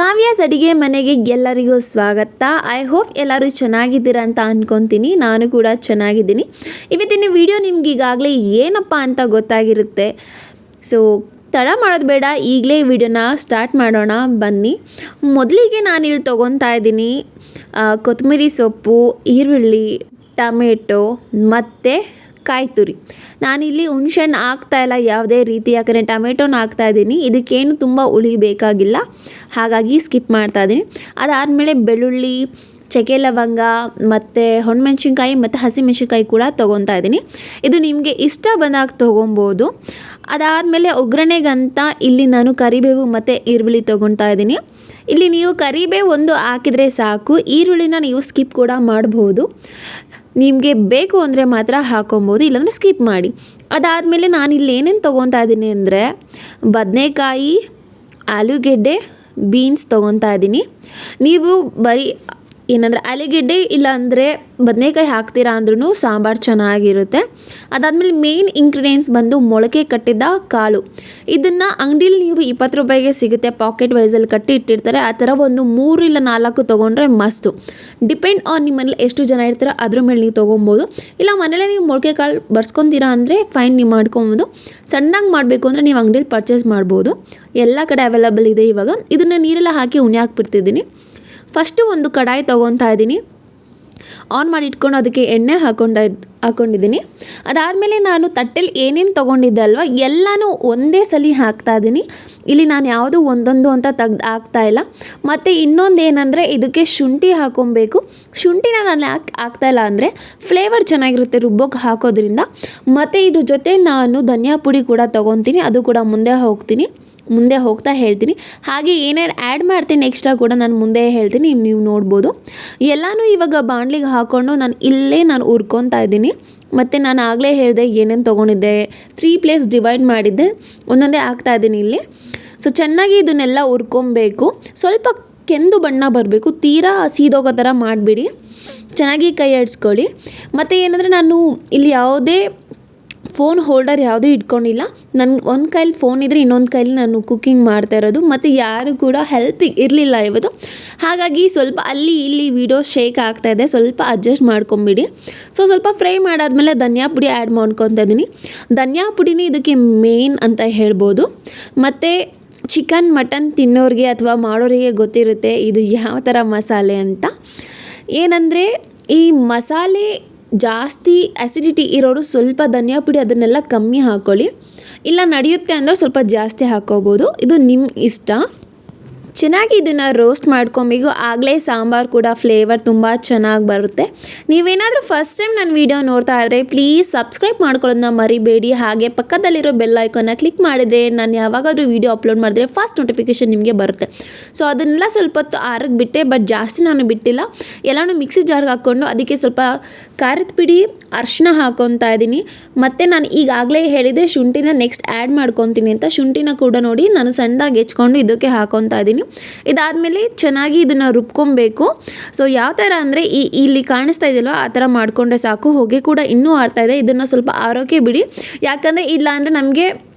ಕಾವ್ಯಾಸ್ ಅಡಿಗೆ ಮನೆಗೆ ಎಲ್ಲರಿಗೂ ಸ್ವಾಗತ. ಐ ಹೋಪ್ ಎಲ್ಲರೂ ಚೆನ್ನಾಗಿದ್ದೀರಾ ಅಂತ ಅಂದ್ಕೊತೀನಿ. ನಾನು ಕೂಡ ಚೆನ್ನಾಗಿದ್ದೀನಿ. ಇವತ್ತಿನ ವಿಡಿಯೋ ನಿಮ್ಗೆ ಈಗಾಗಲೇ ಏನಪ್ಪ ಅಂತ ಗೊತ್ತಾಗಿರುತ್ತೆ. ಸೊ ತಡ ಮಾಡೋದು ಬೇಡ, ಈಗಲೇ ವಿಡಿಯೋನ ಸ್ಟಾರ್ಟ್ ಮಾಡೋಣ ಬನ್ನಿ. ಮೊದಲಿಗೆ ನಾನಿಲ್ಲಿ ತೊಗೊತಾ ಇದ್ದೀನಿ ಕೊತ್ತಂಬರಿ ಸೊಪ್ಪು, ಈರುಳ್ಳಿ, ಟೊಮೆಟೊ ಮತ್ತು ಕಾಯಿ ತುರಿ. ನಾನಿಲ್ಲಿ ಹುಣಸೆಹಣ್ಣು ಹಾಕ್ತಾಯಿಲ್ಲ ಯಾವುದೇ ರೀತಿ, ಯಾಕಂದರೆ ಟೊಮೆಟೊನ ಹಾಕ್ತಾಯಿದ್ದೀನಿ. ಇದಕ್ಕೇನು ತುಂಬ ಹುಳಿ ಬೇಕಾಗಿಲ್ಲ, ಹಾಗಾಗಿ ಸ್ಕಿಪ್ ಮಾಡ್ತಾಯಿದ್ದೀನಿ. ಅದಾದಮೇಲೆ ಬೆಳ್ಳುಳ್ಳಿ, ಚಕ್ಕೆ ಲವಂಗ ಮತ್ತು ಒಣಮೆಣ್ಸಿನ್ಕಾಯಿ ಮತ್ತು ಹಸಿಮೆಣ್ಸಿನ್ಕಾಯಿ ಕೂಡ ತೊಗೊತಾ ಇದ್ದೀನಿ. ಇದು ನಿಮಗೆ ಇಷ್ಟ ಬಂದಾಗ ತೊಗೊಬೋದು. ಅದಾದಮೇಲೆ ಒಗ್ಗರಣೆಗಂತ ಇಲ್ಲಿ ನಾನು ಕರಿಬೇವು ಮತ್ತು ಈರುಳ್ಳಿ ತೊಗೊತಾ ಇದ್ದೀನಿ. ಇಲ್ಲಿ ನೀವು ಕರಿಬೇವು ಒಂದು ಹಾಕಿದರೆ ಸಾಕು, ಈರುಳ್ಳಿನ ನೀವು ಸ್ಕಿಪ್ ಕೂಡ ಮಾಡ್ಬೋದು. ನಿಮಗೆ ಬೇಕು ಅಂದರೆ ಮಾತ್ರ ಹಾಕೊಬೋದು, ಇಲ್ಲಾಂದರೆ ಸ್ಕಿಪ್ ಮಾಡಿ. ಅದಾದಮೇಲೆ ನಾನಿಲ್ಲಿ ಏನೇನು ತೊಗೊತಾ ಇದ್ದೀನಿ ಅಂದರೆ ಬದನೆಕಾಯಿ, ಆಲೂಗೆಡ್ಡೆ, ಬೀನ್ಸ್ ತೊಗೊತಾ ಇದ್ದೀನಿ. ನೀವು ಬರೀ ಏನಂದರೆ ಆಲೂಗೆಡ್ಡೆ ಇಲ್ಲಾಂದರೆ ಬದನೆಕಾಯಿ ಹಾಕ್ತೀರಾ ಅಂದ್ರೂ ಸಾಂಬಾರು ಚೆನ್ನಾಗಿರುತ್ತೆ. ಅದಾದಮೇಲೆ ಮೇನ್ ಇಂಗ್ರೀಡಿಯೆಂಟ್ಸ್ ಬಂದು ಮೊಳಕೆ ಕಟ್ಟಿದ ಕಾಳು. ಇದನ್ನು ಅಂಗಡೀಲಿ ನೀವು 20 ರೂಪಾಯಿಗೆ ಸಿಗುತ್ತೆ, ಪಾಕೆಟ್ ವೈಸಲ್ಲಿ ಕಟ್ಟಿ ಇಟ್ಟಿರ್ತಾರೆ. ಆ ಥರ ಒಂದು 3 ಇಲ್ಲ 4 ತೊಗೊಂಡ್ರೆ ಮಸ್ತು. ಡಿಪೆಂಡ್ ಆನ್ ನಿಮ್ಮ ಮನೇಲಿ ಎಷ್ಟು ಜನ ಇರ್ತಾರೋ ಅದ್ರ ಮೇಲೆ ನೀವು ತೊಗೊಬೋದು. ಇಲ್ಲ ಮನೇಲೆ ನೀವು ಮೊಳಕೆ ಕಾಳು ಬರ್ಸ್ಕೊತೀರಾ ಅಂದರೆ ಫೈನ್, ನೀವು ಮಾಡ್ಕೊಬೋದು. ಸಣ್ಣಗೆ ಮಾಡಬೇಕು ಅಂದರೆ ನೀವು ಅಂಗಡೀಲಿ ಪರ್ಚೇಸ್ ಮಾಡ್ಬೋದು, ಎಲ್ಲ ಕಡೆ ಅವೈಲಬಲ್ ಇದೆ ಇವಾಗ. ಇದನ್ನು ನೀರೆಲ್ಲ ಹಾಕಿ ಉಣಿ ಹಾಕ್ಬಿಡ್ತಿದ್ದೀನಿ. ಫಸ್ಟು ಒಂದು ಕಡಾಯಿ ತೊಗೊತಾ ಇದ್ದೀನಿ, ಆನ್ ಮಾಡಿ ಇಟ್ಕೊಂಡು ಅದಕ್ಕೆ ಎಣ್ಣೆ ಹಾಕ್ಕೊಂಡಿದ್ದೀನಿ. ಅದಾದಮೇಲೆ ನಾನು ತಟ್ಟೆಲಿ ಏನೇನು ತೊಗೊಂಡಿದ್ದೆ ಅಲ್ವ ಎಲ್ಲನೂ ಒಂದೇ ಸಲ ಹಾಕ್ತಾ ಇದ್ದೀನಿ. ಇಲ್ಲಿ ನಾನು ಯಾವುದು ಒಂದೊಂದು ಅಂತ ಹಾಕ್ತಾಯಿಲ್ಲ. ಮತ್ತು ಇನ್ನೊಂದು ಏನಂದರೆ ಇದಕ್ಕೆ ಶುಂಠಿ ಹಾಕ್ಕೊಬೇಕು. ಶುಂಠಿನ ನಾನು ಹಾಕ್ತಾಯಿಲ್ಲ ಅಂದರೆ ಫ್ಲೇವರ್ ಚೆನ್ನಾಗಿರುತ್ತೆ ರುಬ್ಬೋಕ್ಕೆ ಹಾಕೋದ್ರಿಂದ. ಮತ್ತು ಇದ್ರ ಜೊತೆ ನಾನು ಧನಿಯಾ ಪುಡಿ ಕೂಡ ತೊಗೊತೀನಿ, ಅದು ಕೂಡ ಮುಂದೆ ಹೋಗ್ತಾ ಹೇಳ್ತೀನಿ. ಹಾಗೆ ಏನೇನು ಆ್ಯಡ್ ಮಾಡ್ತೀನಿ ಎಕ್ಸ್ಟ್ರಾ ಕೂಡ ನಾನು ಮುಂದೆ ಹೇಳ್ತೀನಿ, ನೀವು ನೋಡ್ಬೋದು. ಎಲ್ಲನೂ ಇವಾಗ ಬಾಣಲಿಗೆ ಹಾಕ್ಕೊಂಡು ನಾನು ಹುರ್ಕೊತಾ ಇದ್ದೀನಿ. ಮತ್ತು ನಾನು ಆಗಲೇ ಹೇಳಿದೆ ಏನೇನು ತೊಗೊಂಡಿದ್ದೆ, 3 ಪ್ಲೇಸ್ ಡಿವೈಡ್ ಮಾಡಿದ್ದೆ, ಒಂದೊಂದೇ ಹಾಕ್ತಾಯಿದ್ದೀನಿ ಇಲ್ಲಿ. ಸೊ ಚೆನ್ನಾಗಿ ಇದನ್ನೆಲ್ಲ ಹುರ್ಕೊಬೇಕು. ಸ್ವಲ್ಪ ಕೆಂದು ಬಣ್ಣ ಬರಬೇಕು, ತೀರಾ ಸೀದೋಗೋ ಥರ ಮಾಡಿಬಿಡಿ. ಚೆನ್ನಾಗಿ ಕೈ ಆಡಿಸ್ಕೊಳ್ಳಿ. ಮತ್ತು ಏನಂದರೆ ನಾನು ಇಲ್ಲಿ ಯಾವುದೇ ಫೋನ್ ಹೋಲ್ಡರ್ ಯಾವುದೂ ಇಟ್ಕೊಂಡಿಲ್ಲ. ನನ್ನ ಒಂದು ಕೈಲಿ ಫೋನ್ ಇದ್ದರೆ ಇನ್ನೊಂದು ಕೈಲಿ ನಾನು ಕುಕ್ಕಿಂಗ್ ಮಾಡ್ತಾ ಇರೋದು. ಮತ್ತು ಯಾರು ಕೂಡ ಹೆಲ್ಪಿಗೆ ಇರಲಿಲ್ಲ ಇವತ್ತು, ಹಾಗಾಗಿ ಸ್ವಲ್ಪ ಅಲ್ಲಿ ಇಲ್ಲಿ ವೀಡಿಯೋ ಶೇಕ್ ಆಗ್ತಾಯಿದೆ, ಸ್ವಲ್ಪ ಅಡ್ಜಸ್ಟ್ ಮಾಡ್ಕೊಂಬಿಡಿ. ಸೊ ಸ್ವಲ್ಪ ಫ್ರೈ ಮಾಡಾದ್ಮೇಲೆ ಧನಿಯಾ ಪುಡಿ ಆ್ಯಡ್ ಮಾಡ್ಕೊತಾ ಇದ್ದೀನಿ. ಧನಿಯಾ ಪುಡಿನೇ ಇದಕ್ಕೆ ಮೇನ್ ಅಂತ ಹೇಳ್ಬೋದು. ಮತ್ತು ಚಿಕನ್ ಮಟನ್ ತಿನ್ನೋರಿಗೆ ಅಥವಾ ಮಾಡೋರಿಗೆ ಗೊತ್ತಿರುತ್ತೆ ಇದು ಯಾವ ಥರ ಮಸಾಲೆ ಅಂತ. ಏನಂದರೆ ಈ ಮಸಾಲೆ ಜಾಸ್ತಿ ಆ್ಯಸಿಡಿಟಿ ಇರೋರು ಸ್ವಲ್ಪ ಧನಿಯಾ ಪುಡಿ ಅದನ್ನೆಲ್ಲ ಕಮ್ಮಿ ಹಾಕ್ಕೊಳ್ಳಿ, ಇಲ್ಲ ನಡೆಯುತ್ತೆ ಅಂದರೆ ಸ್ವಲ್ಪ ಜಾಸ್ತಿ ಹಾಕ್ಕೋಬೋದು, ಇದು ನಿಮ್ಮ ಇಷ್ಟ. ಚೆನ್ನಾಗಿ ಇದನ್ನು ರೋಸ್ಟ್ ಮಾಡ್ಕೊಬೇಕು, ಆಗಲೇ ಸಾಂಬಾರು ಕೂಡ ಫ್ಲೇವರ್ ತುಂಬ ಚೆನ್ನಾಗಿ ಬರುತ್ತೆ. ನೀವೇನಾದರೂ ಫಸ್ಟ್ ಟೈಮ್ ನನ್ನ ವೀಡಿಯೋ ನೋಡ್ತಾ ಇದ್ದರೆ ಪ್ಲೀಸ್ ಸಬ್ಸ್ಕ್ರೈಬ್ ಮಾಡ್ಕೊಳ್ಳೋದನ್ನ ಮರಿಬೇಡಿ. ಹಾಗೆ ಪಕ್ಕದಲ್ಲಿರೋ ಬೆಲ್ ಐಕಾನ್ನ ಕ್ಲಿಕ್ ಮಾಡಿದರೆ ನಾನು ಯಾವಾಗಾದರೂ ವೀಡಿಯೋ ಅಪ್ಲೋಡ್ ಮಾಡಿದ್ರೆ ಫಸ್ಟ್ ನೋಟಿಫಿಕೇಷನ್ ನಿಮಗೆ ಬರುತ್ತೆ. ಸೊ ಅದನ್ನೆಲ್ಲ ಸ್ವಲ್ಪ ಹೊತ್ತು ಆರಕ್ಕೆ ಬಿಟ್ಟೆ, ಬಟ್ ಜಾಸ್ತಿ ನಾನು ಬಿಟ್ಟಿಲ್ಲ. ಎಲ್ಲನೂ ಮಿಕ್ಸಿ ಜಾರ್ಗೆ ಹಾಕ್ಕೊಂಡು ಅದಕ್ಕೆ ಸ್ವಲ್ಪ ಖಾರದ ಪುಡಿ, ಅರಿಶಿನ ಹಾಕ್ಕೊತಾ ಇದ್ದೀನಿ. ಮತ್ತು ನಾನು ಈಗಾಗಲೇ ಹೇಳಿದೆ ಶುಂಠಿನ ನೆಕ್ಸ್ಟ್ ಆ್ಯಡ್ ಮಾಡ್ಕೊತೀನಿ ಅಂತ. ಶುಂಠಿನ ಕೂಡ ನೋಡಿ ನಾನು ಸಣ್ಣದಾಗಿ ಹೆಚ್ಕೊಂಡು ಇದಕ್ಕೆ ಹಾಕ್ಕೊತಾ ಇದ್ದೀನಿ. ಇದಾದಮೇಲೆ ಚೆನ್ನಾಗಿ ಇದನ್ನು ರುಬ್ಕೊಬೇಕು. ಸೊ ಯಾವ ಥರ ಅಂದರೆ ಇಲ್ಲಿ ಕಾಣಿಸ್ತಾ ಇದೆಯಲ್ವ ಆ ಥರ ಮಾಡಿಕೊಂಡ್ರೆ ಸಾಕು. ಹೊಗೆ ಕೂಡ ಇನ್ನೂ ಆರ್ತಾಯಿದೆ, ಇದನ್ನು ಸ್ವಲ್ಪ ಆರೋಕೆ ಬಿಡಿ, ಯಾಕಂದರೆ ಇಲ್ಲ ಅಂದರೆ ನಮಗೆ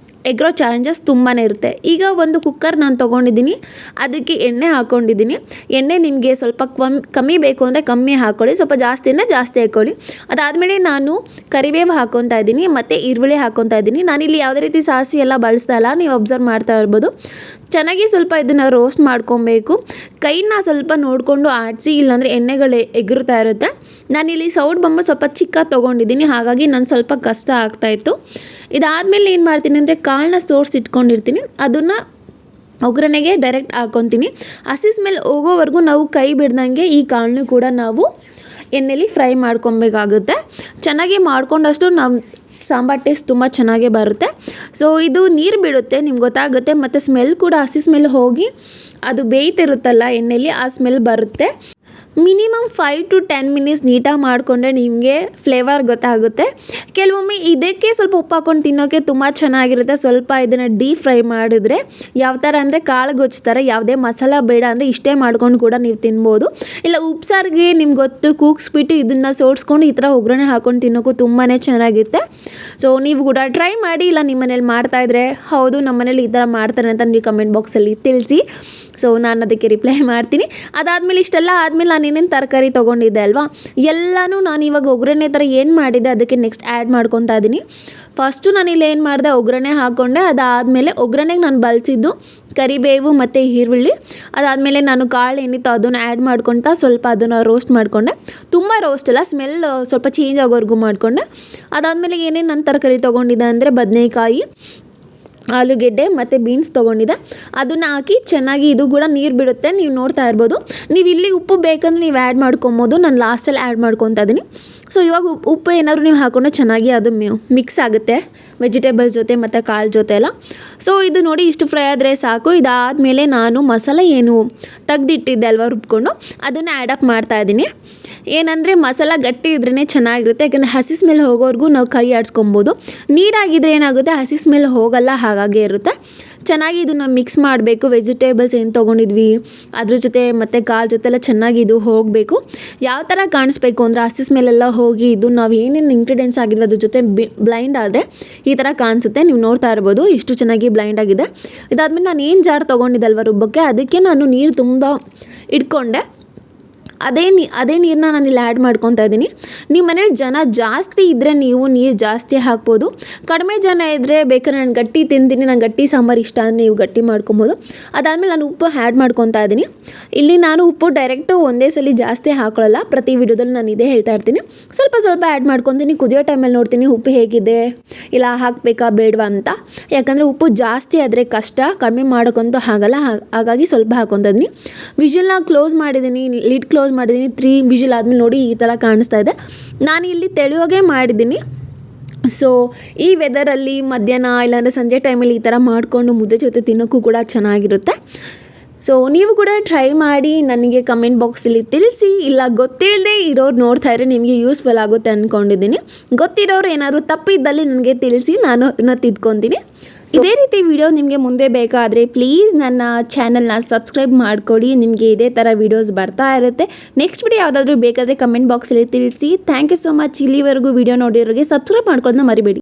ಎಗ್ರೋ ಚಾಲೆಂಜಸ್ ತುಂಬಾ ಇರುತ್ತೆ. ಈಗ ಒಂದು ಕುಕ್ಕರ್ ನಾನು ತೊಗೊಂಡಿದ್ದೀನಿ, ಅದಕ್ಕೆ ಎಣ್ಣೆ ಹಾಕ್ಕೊಂಡಿದ್ದೀನಿ. ಎಣ್ಣೆ ನಿಮಗೆ ಸ್ವಲ್ಪ ಕಮ್ಮಿ ಬೇಕು ಅಂದರೆ ಕಮ್ಮಿ ಹಾಕ್ಕೊಳ್ಳಿ, ಸ್ವಲ್ಪ ಜಾಸ್ತಿಯಿಂದ ಜಾಸ್ತಿ ಹಾಕ್ಕೊಳ್ಳಿ. ಅದಾದಮೇಲೆ ನಾನು ಕರಿಬೇವು ಹಾಕ್ಕೊತಾ ಇದ್ದೀನಿ ಮತ್ತು ಈರುಳ್ಳಿ ಹಾಕ್ಕೊತಾ ಇದ್ದೀನಿ. ನಾನಿಲ್ಲಿ ಯಾವುದೇ ರೀತಿ ಸಾಸಿವೆ ಎಲ್ಲ ಬಳಸ್ತಾ ಇಲ್ಲ, ನೀವು ಅಬ್ಸರ್ವ್ ಮಾಡ್ತಾ ಇರ್ಬೋದು. ಚೆನ್ನಾಗಿ ಸ್ವಲ್ಪ ಇದನ್ನು ರೋಸ್ಟ್ ಮಾಡ್ಕೊಬೇಕು. ಕೈನ ಸ್ವಲ್ಪ ನೋಡಿಕೊಂಡು ಆಡಿಸಿ, ಇಲ್ಲಾಂದರೆ ಎಣ್ಣೆಗಳು ಎಗರುತ್ತಾ ಇರುತ್ತೆ. ನಾನಿಲ್ಲಿ ಸೌಟ್ ಬಂಬ ಸ್ವಲ್ಪ ಚಿಕ್ಕ ತೊಗೊಂಡಿದ್ದೀನಿ, ಹಾಗಾಗಿ ನಾನು ಸ್ವಲ್ಪ ಕಷ್ಟ ಆಗ್ತಾಯಿತ್ತು. ಇದಾದಮೇಲೆ ಏನು ಮಾಡ್ತೀನಿ ಅಂದರೆ ಕಾಳನ್ನ ಸೋರ್ಸಿ ಇಟ್ಕೊಂಡಿರ್ತೀನಿ, ಅದನ್ನು ಒಗ್ಗರಣೆಗೆ ಡೈರೆಕ್ಟ್ ಹಾಕ್ಕೊತೀನಿ. ಹಸಿ ಸ್ಮೆಲ್ ಹೋಗೋವರೆಗೂ ನಾವು ಕೈ ಬಿಡ್ದಂಗೆ ಈ ಕಾಳನ್ನು ಕೂಡ ನಾವು ಎಣ್ಣೆಲಿ ಫ್ರೈ ಮಾಡ್ಕೊಬೇಕಾಗುತ್ತೆ. ಚೆನ್ನಾಗಿ ಮಾಡ್ಕೊಂಡಷ್ಟು ನಾವು ಸಾಂಬಾರು ಟೇಸ್ಟ್ ತುಂಬ ಚೆನ್ನಾಗೇ ಬರುತ್ತೆ. ಸೊ ಇದು ನೀರು ಬಿಡುತ್ತೆ, ನಿಮ್ಗೆ ಗೊತ್ತಾಗುತ್ತೆ. ಮತ್ತು ಸ್ಮೆಲ್ ಕೂಡ ಹಸಿ ಸ್ಮೆಲ್ ಹೋಗಿ ಅದು ಬೇಯ್ತಿರುತ್ತಲ್ಲ ಎಣ್ಣೆಲಿ, ಆ ಸ್ಮೆಲ್ ಬರುತ್ತೆ. ಮಿನಿಮಮ್ 5 to 10 ಮಿನಿಟ್ಸ್ ನೀಟಾಗಿ ಮಾಡಿಕೊಂಡ್ರೆ ನಿಮಗೆ ಫ್ಲೇವರ್ ಗೊತ್ತಾಗುತ್ತೆ. ಕೆಲವೊಮ್ಮೆ ಇದಕ್ಕೆ ಸ್ವಲ್ಪ ಉಪ್ಪು ಹಾಕ್ಕೊಂಡು ತಿನ್ನೋಕ್ಕೆ ತುಂಬ ಚೆನ್ನಾಗಿರುತ್ತೆ. ಸ್ವಲ್ಪ ಇದನ್ನು ಡೀಪ್ ಫ್ರೈ ಮಾಡಿದ್ರೆ ಯಾವ ಥರ ಅಂದರೆ ಕಾಳು ಗೊಚ್ತಾರೆ, ಯಾವುದೇ ಮಸಾಲ ಬೇಡ ಅಂದರೆ ಇಷ್ಟೇ ಮಾಡ್ಕೊಂಡು ಕೂಡ ನೀವು ತಿನ್ಬೋದು. ಇಲ್ಲ ಉಪ್ಸಾರಿಗೆ ನಿಮ್ಗೆ ಗೊತ್ತು ಕೂಗಿಸ್ಬಿಟ್ಟು ಇದನ್ನು ಸೋಡಿಸ್ಕೊಂಡು ಈ ಥರ ಒಗ್ಗರಣೆ ಹಾಕ್ಕೊಂಡು ತಿನ್ನೋಕ್ಕೂ ತುಂಬಾ ಚೆನ್ನಾಗಿರುತ್ತೆ. ಸೊ ನೀವು ಕೂಡ ಟ್ರೈ ಮಾಡಿ, ಇಲ್ಲ ನಿಮ್ಮ ಮನೇಲಿ ಮಾಡ್ತಾಯಿದ್ರೆ ಹೌದು ನಮ್ಮ ಮನೇಲಿ ಈ ಥರ ಮಾಡ್ತಾರೆ ಅಂತ ನೀವು ಕಮೆಂಟ್ ಬಾಕ್ಸಲ್ಲಿ ತಿಳಿಸಿ. ಸೊ ನಾನು ಅದಕ್ಕೆ ರಿಪ್ಲೈ ಮಾಡ್ತೀನಿ. ಅದಾದಮೇಲೆ ಇಷ್ಟೆಲ್ಲ ಆದಮೇಲೆ ನಾನು ಏನೇನು ತರಕಾರಿ ತೊಗೊಂಡಿದ್ದೆ ಅಲ್ವಾ, ಎಲ್ಲನೂ ನಾನು ಇವಾಗ ಒಗ್ಗರಣೆ ಥರ ಏನು ಮಾಡಿದ್ದೆ ಅದಕ್ಕೆ ನೆಕ್ಸ್ಟ್ ಆ್ಯಡ್ ಮಾಡ್ಕೊತಾ ಇದ್ದೀನಿ. ಫಸ್ಟು ನಾನಿಲ್ಲಿ ಏನು ಮಾಡಿದೆ, ಒಗ್ಗರಣೆ ಹಾಕ್ಕೊಂಡೆ. ಅದಾದಮೇಲೆ ಒಗ್ಗರಣೆಗೆ ನಾನು ಬಳಸಿದ್ದು ಕರಿಬೇವು ಮತ್ತು ಈರುಳ್ಳಿ. ಅದಾದಮೇಲೆ ನಾನು ಕಾಳು ಏನಿತ್ತು ಅದನ್ನು ಆ್ಯಡ್ ಮಾಡ್ಕೊತಾ ಸ್ವಲ್ಪ ಅದನ್ನು ರೋಸ್ಟ್ ಮಾಡಿಕೊಂಡೆ. ತುಂಬ ರೋಸ್ಟ್ ಅಲ್ಲ, ಸ್ಮೆಲ್ ಸ್ವಲ್ಪ ಚೇಂಜ್ ಆಗೋವರೆಗೂ ಮಾಡಿಕೊಂಡೆ. ಅದಾದಮೇಲೆ ಏನೇನು ನಾನು ತರಕಾರಿ ತೊಗೊಂಡಿದ್ದೆ ಅಂದರೆ ಬದನೆಕಾಯಿ, ಆಲೂಗೆಡ್ಡೆ ಮತ್ತು ಬೀನ್ಸ್ ತೊಗೊಂಡಿದ್ದೆ. ಅದನ್ನು ಹಾಕಿ ಚೆನ್ನಾಗಿ, ಇದು ಕೂಡ ನೀರು ಬಿಡುತ್ತೆ, ನೀವು ನೋಡ್ತಾ ಇರ್ಬೋದು. ನೀವು ಇಲ್ಲಿ ಉಪ್ಪು ಬೇಕಂದ್ರೆ ನೀವು ಆ್ಯಡ್ ಮಾಡ್ಕೊಬೋದು, ನಾನು ಲಾಸ್ಟಲ್ಲಿ ಆ್ಯಡ್ ಮಾಡ್ಕೊತಾ ಇದ್ದೀನಿ. ಸೊ ಇವಾಗ ಉಪ್ಪು ಏನಾದರೂ ನೀವು ಹಾಕ್ಕೊಂಡ್ರೆ ಚೆನ್ನಾಗಿ ಅದು ಮಿಕ್ಸ್ ಆಗುತ್ತೆ ವೆಜಿಟೇಬಲ್ಸ್ ಜೊತೆ ಮತ್ತು ಕಾಳು ಜೊತೆ ಎಲ್ಲ. ಸೊ ಇದು ನೋಡಿ ಇಷ್ಟು ಫ್ರೈ ಆದರೆ ಸಾಕು. ಇದಾದಮೇಲೆ ನಾನು ಮಸಾಲೆ ಏನು ತೆಗ್ದಿಟ್ಟಿದ್ದೆ ಅಲ್ವಾ ರುಬ್ಕೊಂಡು, ಅದನ್ನು ಆ್ಯಡಪ್ ಮಾಡ್ತಾಯಿದ್ದೀನಿ. ಏನಂದರೆ ಮಸಾಲ ಗಟ್ಟಿ ಇದ್ರೇ ಚೆನ್ನಾಗಿರುತ್ತೆ, ಯಾಕೆಂದರೆ ಹಸಿ ಸ್ಮೆಲ್ ಹೋಗೋವರೆಗೂ ನಾವು ಕೈ ಆಡಿಸ್ಕೊಬೋದು. ನೀರಾಗಿದ್ದರೆ ಏನಾಗುತ್ತೆ, ಹಸಿ ಸ್ಮೆಲ್ ಹೋಗಲ್ಲ, ಹಾಗಾಗೇ ಇರುತ್ತೆ. ಚೆನ್ನಾಗಿ ಇದನ್ನು ಮಿಕ್ಸ್ ಮಾಡಬೇಕು. ವೆಜಿಟೇಬಲ್ಸ್ ಏನು ತೊಗೊಂಡಿದ್ವಿ ಅದ್ರ ಜೊತೆ ಮತ್ತು ಕಾಳು ಜೊತೆ ಎಲ್ಲ ಚೆನ್ನಾಗಿ ಇದು ಹೋಗಬೇಕು. ಯಾವ ಥರ ಕಾಣಿಸ್ಬೇಕು ಅಂದರೆ ಹಸಿ ಸ್ಮೆಲ್ಲೆಲ್ಲ ಹೋಗಿ ಇದು ನಾವು ಏನೇನು ಇಂಗ್ರೀಡಿಯೆಂಟ್ಸ್ ಆಗಿದ್ವಿ ಅದ್ರ ಜೊತೆ ಬ್ಲೈಂಡ್ ಆದರೆ ಈ ಥರ ಕಾಣಿಸುತ್ತೆ. ನೀವು ನೋಡ್ತಾ ಇರ್ಬೋದು ಇಷ್ಟು ಚೆನ್ನಾಗಿ ಬ್ಲೈಂಡ್ ಆಗಿದೆ. ಇದಾದಮೇಲೆ ನಾನು ಏನು ಜಾರ್ ತೊಗೊಂಡಿದ್ದಲ್ವ ರುಬ್ಬಕ್ಕೆ, ಅದಕ್ಕೆ ನಾನು ನೀರು ತುಂಬ ಇಟ್ಕೊಂಡೆ. ಅದೇ ನೀರನ್ನ ನಾನು ಇಲ್ಲಿ ಆ್ಯಡ್ ಮಾಡ್ಕೊತಾ ಇದ್ದೀನಿ. ನಿಮ್ಮ ಮನೇಲಿ ಜನ ಜಾಸ್ತಿ ಇದ್ದರೆ ನೀವು ನೀರು ಜಾಸ್ತಿ ಹಾಕ್ಬೋದು. ಕಡಿಮೆ ಜನ ಇದ್ದರೆ ಬೇಕಾದ್ರೆ ನಾನು ಗಟ್ಟಿ ತಿಂತೀನಿ, ನಾನು ಗಟ್ಟಿ ಸಾಂಬಾರು ಇಷ್ಟ ಅಂದರೆ ನೀವು ಗಟ್ಟಿ ಮಾಡ್ಕೊಬೋದು. ಅದಾದಮೇಲೆ ನಾನು ಉಪ್ಪು ಆ್ಯಡ್ ಮಾಡ್ಕೊತಾ ಇದ್ದೀನಿ. ಇಲ್ಲಿ ನಾನು ಉಪ್ಪು ಡೈರೆಕ್ಟು ಒಂದೇ ಸಲ ಜಾಸ್ತಿ ಹಾಕೊಳ್ಳಲ್ಲ, ಪ್ರತಿ ವಿಡಿಯೋದಲ್ಲಿ ನಾನು ಇದೇ ಹೇಳ್ತಾ ಇರ್ತೀನಿ. ಸ್ವಲ್ಪ ಆ್ಯಡ್ ಮಾಡ್ಕೊತೀನಿ. ಕುದಿಯೋ ಟೈಮಲ್ಲಿ ನೋಡ್ತೀನಿ ಉಪ್ಪು ಹೇಗಿದೆ, ಇಲ್ಲ ಹಾಕಬೇಕಾ ಬೇಡವಾ ಅಂತ. ಯಾಕಂದರೆ ಉಪ್ಪು ಜಾಸ್ತಿ ಆದರೆ ಕಷ್ಟ, ಕಡಿಮೆ ಮಾಡೋಕ್ಕಂತೂ ಆಗಲ್ಲ, ಹಾಗಾಗಿ ಸ್ವಲ್ಪ ಹಾಕ್ಕೊತಾ ಇದ್ದೀನಿ. ವಿಷಲ್ನ ಕ್ಲೋಸ್ ಮಾಡಿದ್ದೀನಿ, ಲಿಡ್ ಕ್ಲೋಸ್ ಮಾಡಿದ್ದೀನಿ. 3 ವಿಷಲ್ ಆದಮೇಲೆ ನೋಡಿ ಈ ಥರ ಕಾಣಿಸ್ತಾ ಇದೆ. ನಾನು ಇಲ್ಲಿ ತೆಳುವಾಗೇ ಮಾಡಿದ್ದೀನಿ. ಸೊ ಈ ವೆದರಲ್ಲಿ ಮಧ್ಯಾಹ್ನ ಇಲ್ಲಾಂದರೆ ಸಂಜೆ ಟೈಮಲ್ಲಿ ಈ ಥರ ಮಾಡಿಕೊಂಡು ಮುದ್ದೆ ಜೊತೆ ತಿನ್ನೋಕ್ಕೂ ಕೂಡ ಚೆನ್ನಾಗಿರುತ್ತೆ. ಸೊ ನೀವು ಕೂಡ ಟ್ರೈ ಮಾಡಿ, ನನಗೆ ಕಮೆಂಟ್ ಬಾಕ್ಸಲ್ಲಿ ತಿಳಿಸಿ. ಇಲ್ಲ ಗೊತ್ತಿಲ್ಲದೆ ಇರೋರು ನೋಡ್ತಾ ಇದ್ರೆ ನಿಮಗೆ ಯೂಸ್ಫುಲ್ ಆಗುತ್ತೆ ಅಂದ್ಕೊಂಡಿದ್ದೀನಿ. ಗೊತ್ತಿರೋರು ಏನಾದರೂ ತಪ್ಪಿದ್ದಲ್ಲಿ ನನಗೆ ತಿಳಿಸಿ, ನಾನು ಅದನ್ನು ತಿದ್ಕೊತೀನಿ. ಇದೇ ರೀತಿ ವಿಡಿಯೋ ನಿಮಗೆ ಮುಂದೆ ಬೇಕಾದರೆ ಪ್ಲೀಸ್ ನನ್ನ ಚಾನಲ್ನ ಸಬ್ಸ್ಕ್ರೈಬ್ ಮಾಡಿಕೊಡಿ. ನಿಮಗೆ ಇದೇ ಥರ ವೀಡಿಯೋಸ್ ಬರ್ತಾ ಇರುತ್ತೆ. ನೆಕ್ಸ್ಟ್ ವಿಡಿಯೋ ಯಾವುದಾದ್ರೂ ಬೇಕಾದರೆ ಕಮೆಂಟ್ ಬಾಕ್ಸಲ್ಲಿ ತಿಳಿಸಿ. Thank you so much. ಇಲ್ಲಿವರೆಗೂ ವಿಡಿಯೋ ನೋಡಿರೋರಿಗೆ ಸಬ್ಸ್ಕ್ರೈಬ್ ಮಾಡ್ಕೊಳ್ಳೋದನ್ನ ಮರಿಬೇಡಿ.